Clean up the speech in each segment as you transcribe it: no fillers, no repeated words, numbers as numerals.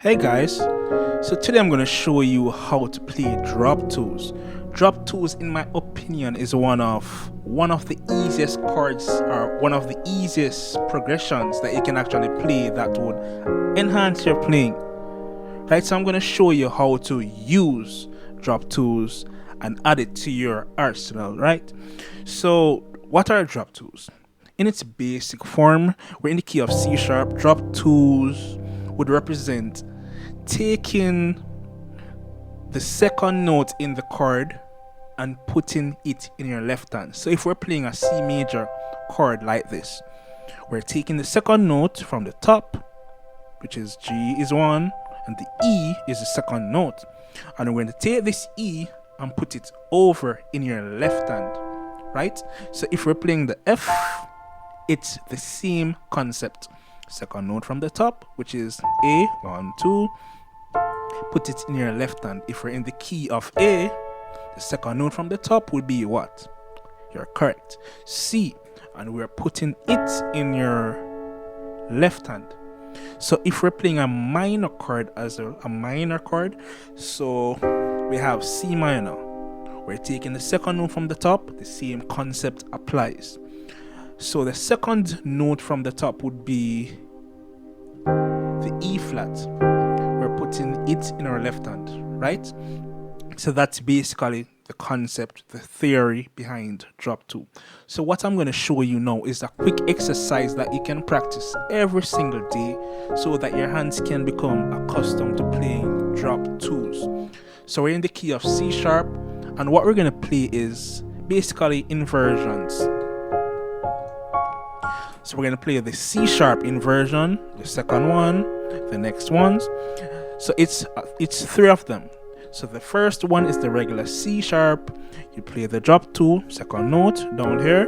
Hey guys, so today I'm going to show you how to play drop twos. Drop twos, in my opinion, is one of the easiest chords or one of the easiest progressions that you can actually play that would enhance your playing. Right, so I'm going to show you how to use drop twos and add it to your arsenal, right? So what are drop twos? In its basic form, we're in the key of C sharp. Drop twos would represent taking the second note in the chord and putting it in your left hand. So if we're playing a C major chord like this, we're taking the second note from the top, which is G is 1, and the E is the second note. And we're going to take this E and put it over in your left hand, right? So if we're playing the F, it's the same concept. Second note from the top, which is A, 1, 2, put it in your left hand. If we're in the key of A, the second note from the top would be what? You're correct. C, and we're putting it in your left hand. So if we're playing a minor chord as a minor chord, so we have C minor. We're taking the second note from the top, the same concept applies. So the second note from the top would be the E flat. We're putting it in our left hand, right? So that's basically the concept, the theory behind drop two. So what I'm going to show you now is a quick exercise that you can practice every single day so that your hands can become accustomed to playing drop twos. So we're in the key of C sharp, and what we're going to play is basically inversions. So we're going to play the C sharp inversion, the second one, the next ones. So it's three of them. So the first one is the regular C sharp. You play the drop two, second note down here.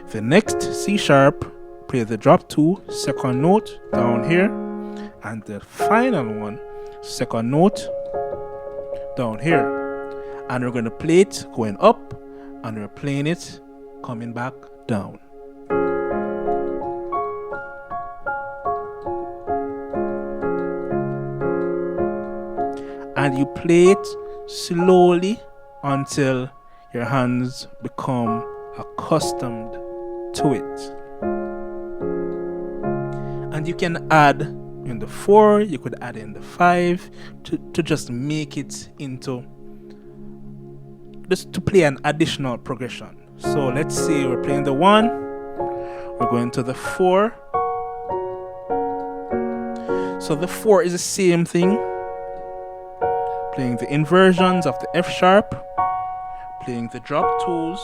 The next C sharp, play the drop two, second note down here. And the final one, second note down here. And we're going to play it going up, and we're playing it coming back down. And you play it slowly until your hands become accustomed to it. And you can add in the 4, you could add in the 5 to just make it into, just to play an additional progression. So let's say we're playing the 1, we're going to the 4. So the 4 is the same thing. Playing the inversions of the F sharp, playing the drop twos,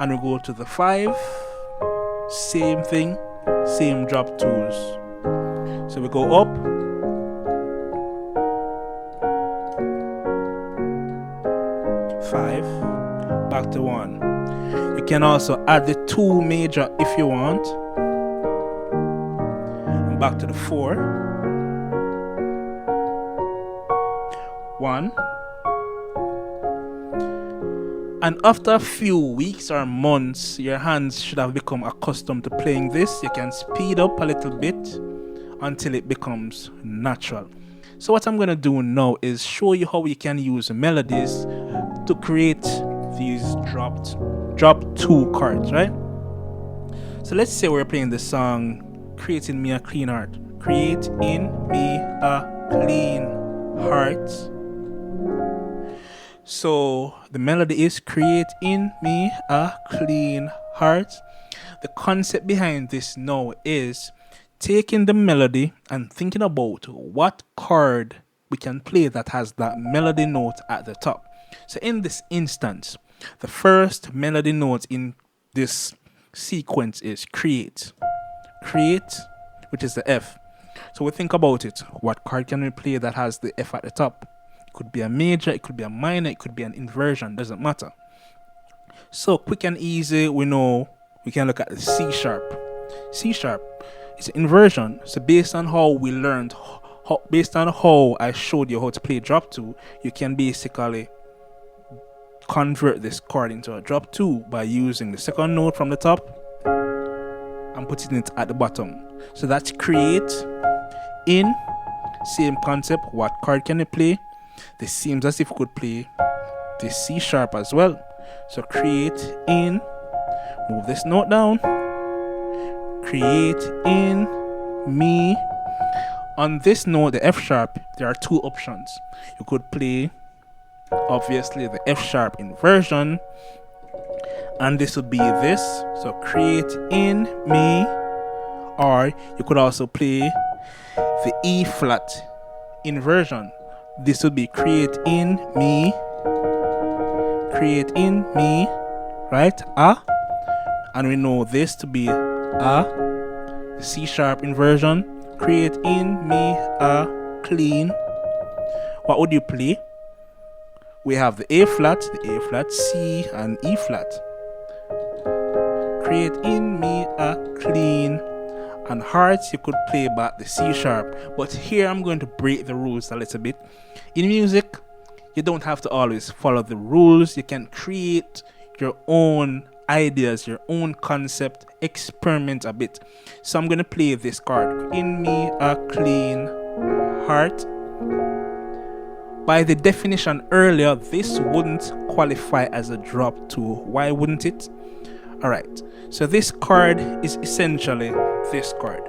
and we go to the 5, same thing, same drop twos. So we go up, five, back to 1. You can also add the 2 major if you want. Back to the 4, 1, and after a few weeks or months, your hands should have become accustomed to playing this. You can speed up a little bit until it becomes natural. So what I'm going to do now is show you how you can use melodies to create these drop two chords, right? So let's say we're playing the song Create in Me a Clean Heart. Create in me a clean heart. So the melody is create in me a clean heart. The concept behind this now is taking the melody and thinking about what chord we can play that has that melody note at the top. So in this instance, the first melody note in this sequence is create. Create, which is the F. So we think about it. What chord can we play that has the F at the top? It could be a major, it could be a minor, it could be an inversion, doesn't matter. So quick and easy, we know we can look at the C sharp. C sharp is an inversion. So based on how we learned, based on how I showed you how to play drop two, you can basically convert this chord into a drop two by using the second note from the top I'm putting it at the bottom. So that's create, in, same concept. What chord can you play? This seems as if we could play this C sharp as well. So create, in, move this note down, create, in, mi. On this note, the F sharp, there are two options. You could play, obviously, the F sharp inversion, and this would be this. So create, in, mi. Or you could also play the E flat inversion. This would be create, in, mi, create, in, mi, right? A. And we know this to be A, C sharp inversion. Create, in, mi, A, clean. What would you play? We have the A flat, C, and E flat. Create, in, mi, A, clean. And hearts, you could play back the C sharp. But here I'm going to break the rules a little bit. In music, you don't have to always follow the rules. You can create your own ideas, your own concept, experiment a bit. So I'm going to play this chord. In, mi, A, clean, heart. By the definition earlier, this wouldn't qualify as a drop 2. Why wouldn't it? Alright, so this chord is essentially this chord.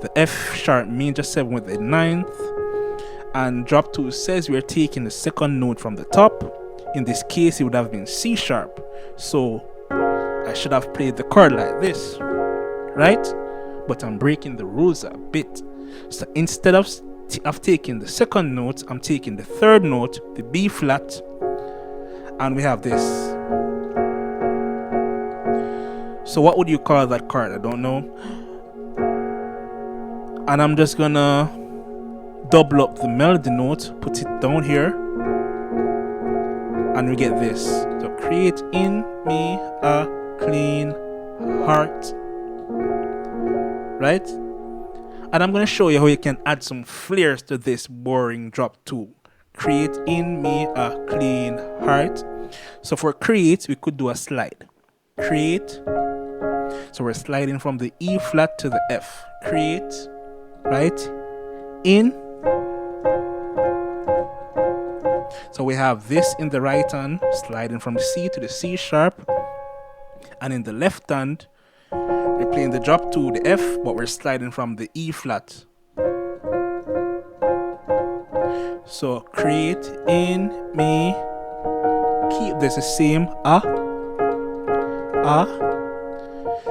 The F sharp major 7 with the 9th. And drop 2 says we're taking the second note from the top. In this case, it would have been C sharp. So I should have played the chord like this, right? But I'm breaking the rules a bit. So instead of taking the second note, I'm taking the third note, the B flat, and we have this. So what would you call that chord? I don't know. And I'm just gonna double up the melody note, put it down here, and we get this. So create, in, mi, A, clean, heart, right? And I'm gonna show you how you can add some flares to this boring drop 2. Create, in, mi, A, clean, heart. So for create, we could do a slide. Create. So we're sliding from the E flat to the F. Create, right? In. So we have this in the right hand, sliding from the C to the C sharp. And in the left hand, we're playing the drop 2, the F, but we're sliding from the E flat. So create, in, mi, keep this the same, A.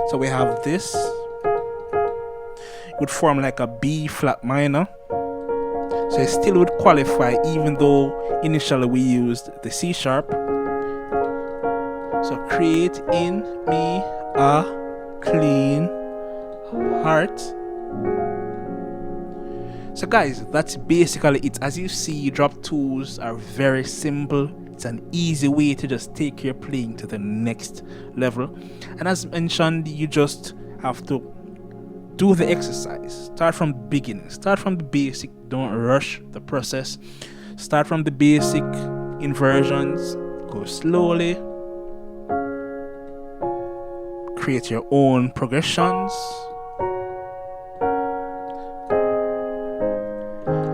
So we have this. It would form like a B flat minor. So it still would qualify even though initially we used the C sharp. So create, in, mi, A, clean, heart. So guys, that's basically it. As you see, drop 2s are very simple. It's an easy way to just take your playing to the next level. And as mentioned, you just have to do the exercise. Start from the beginning. Start from the basic. Don't rush the process. Start from the basic inversions. Go slowly. Create your own progressions.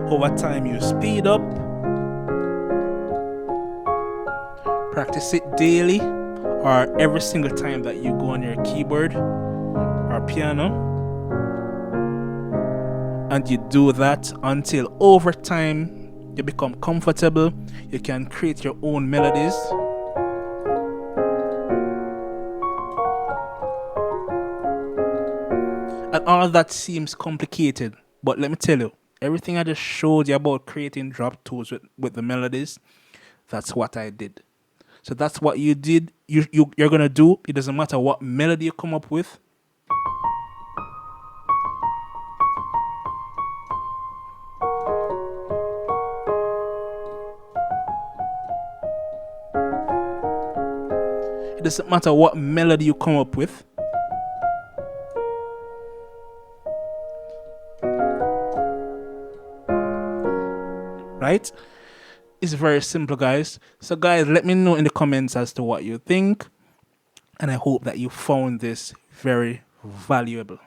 Over time, you speed up. Practice it daily or every single time that you go on your keyboard or piano. And you do that until over time you become comfortable. You can create your own melodies. And all of that seems complicated, but let me tell you, everything I just showed you about creating drop 2s with the melodies, that's what I did. So that's what you did. You're gonna do. It doesn't matter what melody you come up with. It doesn't matter what melody you come up with. Right? It's very simple, guys. So guys, let me know in the comments as to what you think. And I hope that you found this very, valuable.